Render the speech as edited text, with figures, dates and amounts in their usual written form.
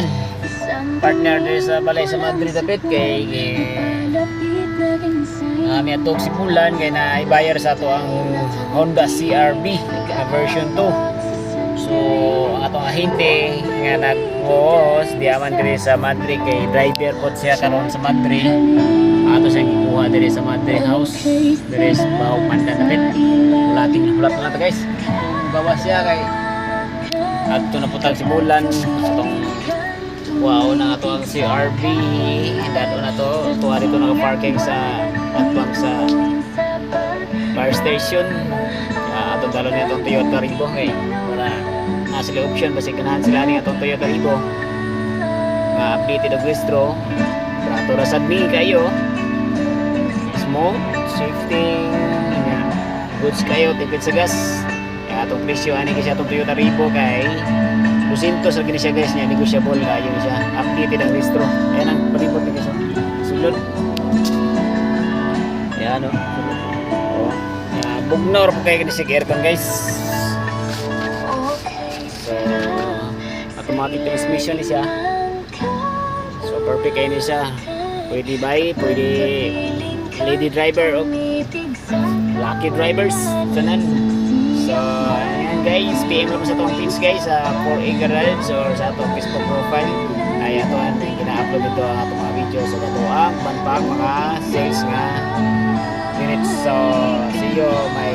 kuan partner diri sa balay sa Madrid dapit kay may atog simulan kay na ibayar sa ato ang Honda CR-V version 2. So ang atong ahente nga nag-host diaman diri sa Madrid kay driver pod siya karon sa Madrid. Ato siyang ikuha diri sa Madrid house diri sa Bahog Pandan dapit. Hulat na guys. Bawa siya kay adto na putang simulan atong wow na ato ang CR-V dado na to tuwa dito naka-parking sa atbang sa fire station atong dalo niya itong Toyota Rivo kay wala na sila option basi ganahan sila ni atong Toyota Rivo nga updated og registro ato rasad mi kayo smooth shifting goods kayo tipid sa gas kaya atong presyo ani kasi atong Toyota Rivo kay 200 sa gini siya guys niya negotiable kayo siya updated ang registro ayan ang palibot ni guys sulod yan o bugnor po kayo gini siya aircon guys so automatic transmission ni siya so perfect kayo ni siya pwede bay pwede lady driver o lucky drivers sanan so ayan guys PM lang sa itong page guys sa 4A Garage or sa itong Facebook profile ay ito ang gina-upload ito ang itong mga video so ito ang banpag mga sales nga minutes so see you my